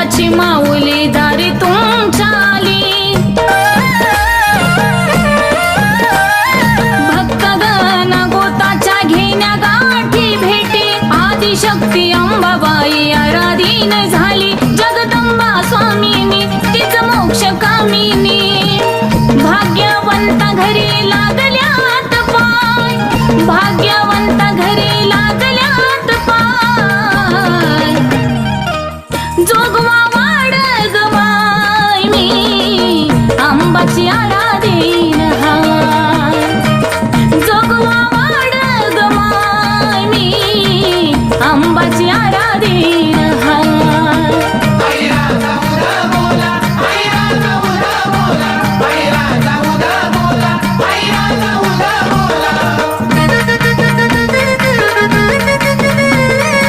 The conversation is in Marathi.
विठ्ठलाची माऊली दारी तुमच्या आली भक्तगण गोताच्या घेण्या गाठी भेटी आदिशक्ती अंबाबाई आराधीन झाली जगदंबा स्वामीनी तीच मोक्ष कामिनी